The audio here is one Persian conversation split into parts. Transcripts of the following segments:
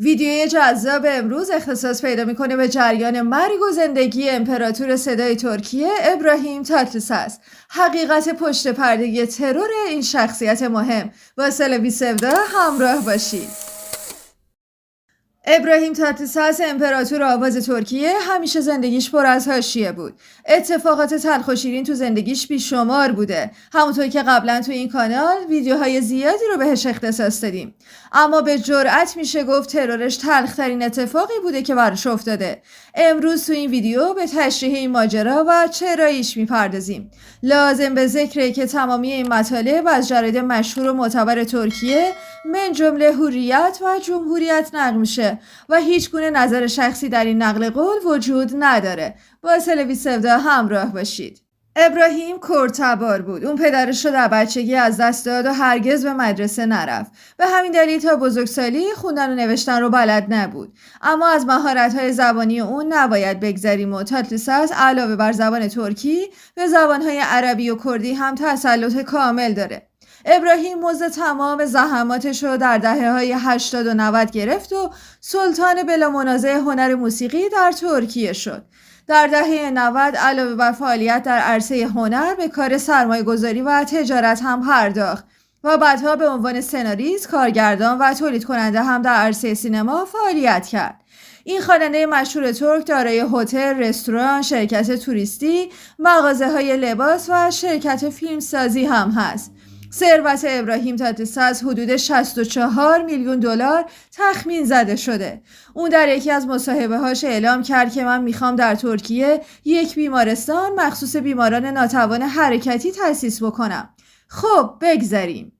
ویدیوی جذاب امروز اختصاص پیدا میکنه به جریان مرگ و زندگی امپراتور صدای ترکیه ابراهیم تاتلیساس. حقیقت پشت پرده ترور این شخصیت مهم. با سلوی سودا همراه باشید. ابراهیم تاتلیساس امپراتور آواز ترکیه همیشه زندگیش پر از حاشیه بود. اتفاقات تلخ و شیرین تو زندگیش بیشمار بوده. همونطور که قبلا تو این کانال ویدیوهای زیادی رو بهش اختصاص دادیم. اما به جرئت میشه گفت ترورش تلخترین اتفاقی بوده که براش افتاده. امروز تو این ویدیو به تشریح این ماجرا و چراییش میپردازیم. لازم به ذکره که تمامی این مطالب از جراید مشهور و معتبر ترکیه من جمله حریت و جمهوریت نقل میشه و هیچ گونه نظر شخصی در این نقل قول وجود نداره. با سلوی سودا همراه باشید. ابراهیم کردتبار بود. اون پدرش رو در بچگی از دست داد و هرگز به مدرسه نرفت. به همین دلیل تا بزرگسالی خوندن و نوشتن رو بلد نبود. اما از مهارت‌های زبانی اون نباید بگذریم و تاتلیساس علاوه بر زبان ترکی به زبان‌های عربی و کردی هم تسلط کامل داره. ابراهیم مزد تمام زحماتش رو در دهه‌های 80 و 90 گرفت و سلطان بلا منازع هنر موسیقی در ترکیه شد. در دهه 90 علاوه بر فعالیت در عرصه هنر به کار سرمایه‌گذاری و تجارت هم پرداخت و بعدها به عنوان سناریست، کارگردان و تولید کننده هم در عرصه سینما فعالیت کرد. این خواننده مشهور ترک دارای هتل، رستوران، شرکت توریستی، مغازه‌های لباس و شرکت فیلمسازی هم هست. ثروت ابراهیم تاتلیساس حدود 64 میلیون دلار تخمین زده شده. اون در یکی از مصاحبه‌هاش اعلام کرد که من میخوام در ترکیه یک بیمارستان مخصوص بیماران ناتوان حرکتی تأسیس بکنم. خب بگذریم.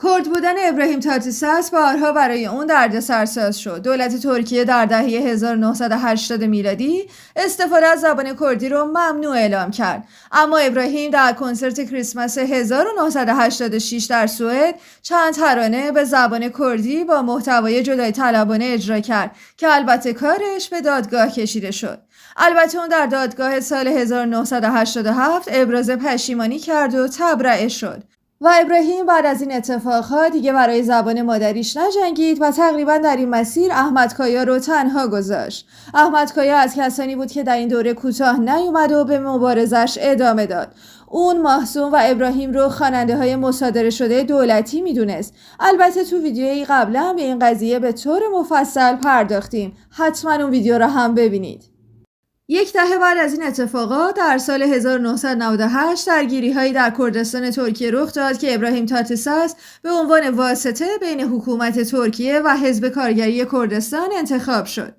کرد بودن ابراهیم تاتلیساس بارها برای اون دردسرساز شد. دولت ترکیه در دهه 1980 میلادی استفاده از زبان کردی رو ممنوع اعلام کرد. اما ابراهیم در کنسرت کریسمس 1986 در سوئد چند ترانه به زبان کردی با محتوای جدای طلبانه اجرا کرد که البته کارش به دادگاه کشیده شد. البته اون در دادگاه سال 1987 ابراز پشیمانی کرد و تبرئه شد. و ابراهیم بعد از این اتفاقها دیگه برای زبان مادریش نجنگید و تقریبا در این مسیر احمد کایا رو تنها گذاشت. احمد کایا از کسانی بود که در این دوره کوتاه نیومد و به مبارزش ادامه داد. اون محسوم و ابراهیم رو خواننده های مصادره شده دولتی میدونست. البته تو ویدیویی قبلا به این قضیه به طور مفصل پرداختیم. حتما اون ویدیو رو هم ببینید. یک دهه بعد از این اتفاقات در سال 1998 درگیری‌هایی در کردستان ترکیه رخ داد که ابراهیم تاتلیساس به عنوان واسطه بین حکومت ترکیه و حزب کارگری کردستان انتخاب شد.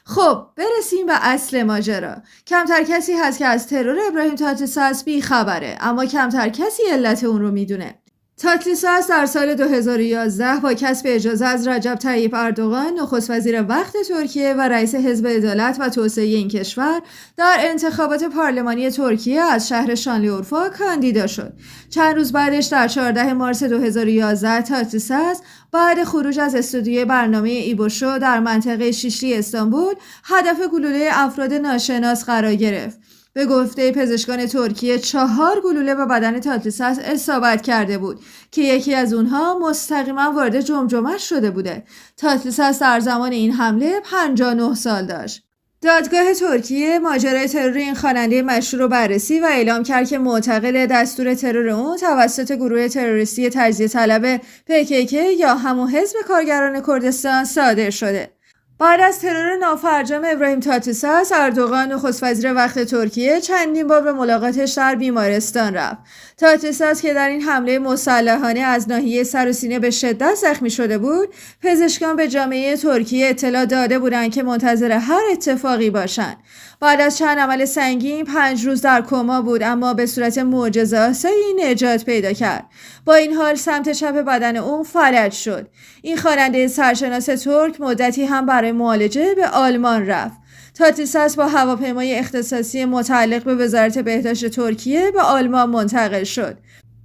خب برسیم به اصل ماجرا. کمتر کسی هست که از ترور ابراهیم تاتلیساس بی خبره، اما کمتر کسی علت اون رو میدونه. تاتلیساس در سال 2011 با کسب اجازه از رجب طیب اردوغان نخست وزیر وقت ترکیه و رئیس حزب عدالت و توسعه این کشور در انتخابات پارلمانی ترکیه از شهر شانلیورفا کاندیدا شد. چند روز بعدش در 14 مارس 2011 تاتلیساس بعد خروج از استودیوی برنامه ایبوشو در منطقه شیشلی استانبول هدف گلوله افراد ناشناس قرار گرفت. به گفته پزشکان ترکیه 4 گلوله به بدن تاتلیساس اصابت کرده بود که یکی از اونها مستقیما وارد جمجمه شده بوده. تاتلیساس در زمان این حمله 59 سال داشت. دادگاه ترکیه ماجرای ترور این خواننده مشهور رو بررسی و اعلام کرد که معتقل دستور ترور اون توسط گروه تروریستی تجزیه طلب PKK یا همون حزب کارگران کردستان صادر شده. بعد از ترور نافرجام ابراهیم تاتلیساس، اردوغان نخست وزیر وقت ترکیه چندین بار به ملاقاتش در بیمارستان رفت. تاتلیساس که در این حمله مسلحانه از ناحیه سر و سینه به شدت زخمی شده بود، پزشکان به جامعه ترکیه اطلاع داده بودند که منتظر هر اتفاقی باشند. بعد از چند عمل سنگین 5 روز در کما بود، اما به صورت معجزه‌آسایی نجات پیدا کرد. با این حال سمت چپ بدن اون فلج شد. این خواننده سرشناس ترک مدتی هم برای معالجه به آلمان رفت. تاتلیساس با هواپیمای اختصاصی متعلق به وزارت بهداشت ترکیه به آلمان منتقل شد.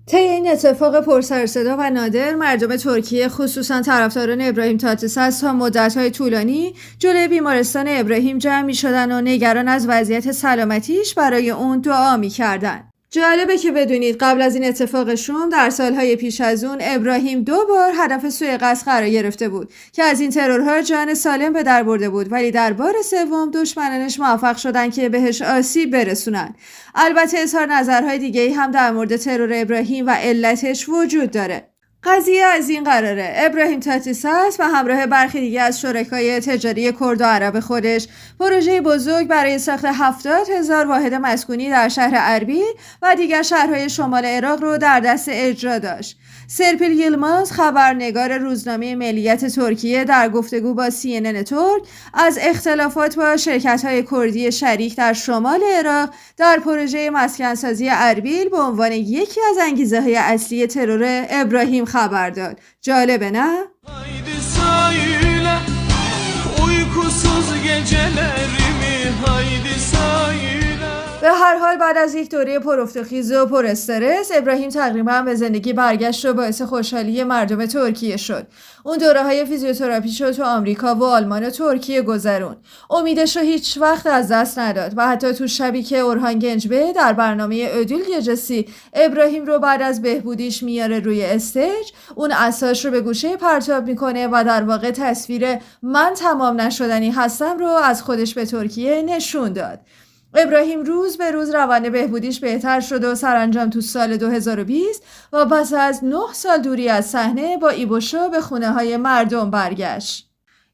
طی این اتفاق پرسر و صدا و نادر، مردم ترکیه خصوصا طرفداران ابراهیم تاتلیساس تا مدت‌های طولانی جلوی بیمارستان ابراهیم جمع می‌شدند و نگران از وضعیت سلامتیش برای اون دعا می‌کردند. جالبه که بدونید قبل از این اتفاق شوم در سالهای پیش از اون ابراهیم 2 بار هدف سوء قصد قرار گرفته بود که از این ترورها جان سالم به در برده بود، ولی در بار سوم دشمنانش موفق شدن که بهش آسیب برسونن. البته اظهار نظرهای دیگه‌ای هم در مورد ترور ابراهیم و علتش وجود داره. قضیه از این قراره: ابراهیم تاتلیساس و همراه برخی دیگه از شرکای تجاری کرد و عرب خودش پروژه بزرگ برای ساخت 70,000 واحد مسکونی در شهر اربیل و دیگر شهرهای شمال عراق رو در دست اجرا داشت. سرپیل یلماز، خبرنگار روزنامه ملیت ترکیه، در گفتگو با CNN ترک از اختلافات با شرکت‌های کردی شریک در شمال عراق در پروژه مسکنسازی اربیل به عنوان یکی از انگیزه‌های اصلی ترور ابراهیم خبر داد. جالبه نه؟ Haydi söyle uykusuz gecelerimi haydi söyle. به هر حال بعد از یک دوره پرافتخیز و پر استرس، ابراهیم تقریبا به زندگی برگشت و باعث خوشحالی مردم ترکیه شد. اون دوره‌های فیزیوتراپیشو تو آمریکا و آلمان و ترکیه گذرون. امیدش رو هیچ وقت از دست نداد و حتی تو شبی که اورهان گنجبه در برنامه ادول گجسی ابراهیم رو بعد از بهبودیش میاره روی استیج، اون عصاش رو به گوشه پرتاب میکنه و در واقع تصویر من تمام نشدنی هستم رو از خودش به ترکیه نشون داد. ابراهیم روز به روز روند بهبودیش بهتر شد و سرانجام تو سال 2020 و پس از 9 سال دوری از صحنه با ایبو شو به خونه های مردم برگشت.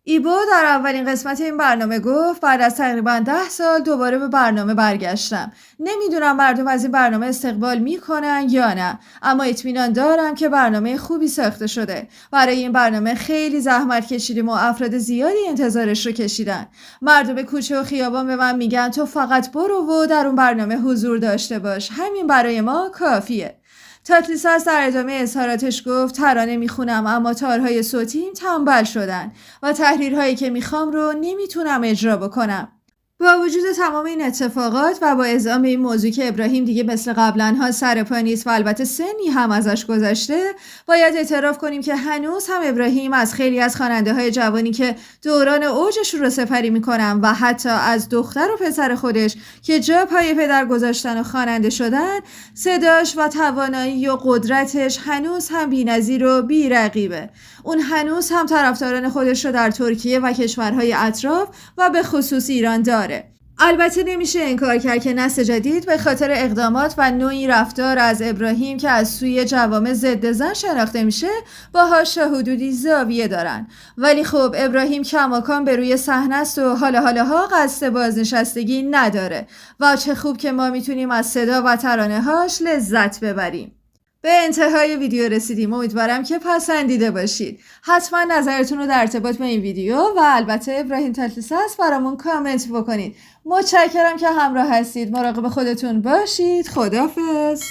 ایبو در اولین قسمت این برنامه گفت بعد از تقریبا 10 سال دوباره به برنامه برگشتم. نمیدونم مردم از این برنامه استقبال میکنن یا نه، اما اطمینان دارم که برنامه خوبی ساخته شده. برای این برنامه خیلی زحمت کشیدیم و افراد زیادی انتظارش رو کشیدن. مردم کوچه و خیابان به من میگن تو فقط برو و در اون برنامه حضور داشته باش، همین برای ما کافیه. تاتلیساس در ادامه اظهاراتش گفت ترانه میخونم اما تارهای صوتیم تنبل شدن و تحریرهایی که میخوام رو نمیتونم اجرا بکنم. با وجود تمام این اتفاقات و با اعزام این موضوع که ابراهیم دیگه مثل قبلا ها سر پا نیست و البته سنی هم ازش گذشته، باید اعتراف کنیم که هنوز هم ابراهیم از خیلی از خواننده های جوانی که دوران اوجش رو سپری میکنن و حتی از دختر و پسر خودش که جا پای پدر گذاشتن و خواننده شدن، صداش و توانایی و قدرتش هنوز هم بی‌نظیر و بی‌رقیبه. اون هنوز هم طرفداران خودش رو در ترکیه و کشورهای اطراف و به خصوص ایران داره. البته نمیشه انکار کرد که نسل جدید به خاطر اقدامات و نوعی رفتار از ابراهیم که از سوی جوامع ضد زن شناخته میشه باهاش حدودی زاویه دارن. ولی خب ابراهیم کماکان به روی صحنه است و حالا قصد بازنشستگی نداره و چه خوب که ما میتونیم از صدا و ترانه‌هاش لذت ببریم. به انتهای ویدیو رسیدیم. امیدوارم که پسندیده باشید. حتما نظرتون رو در ارتباط با این ویدیو و البته ابراهیم تاتلیساس برامون کامنت بکنید. متشکرم که همراه هستید. مراقب خودتون باشید. خداحافظ.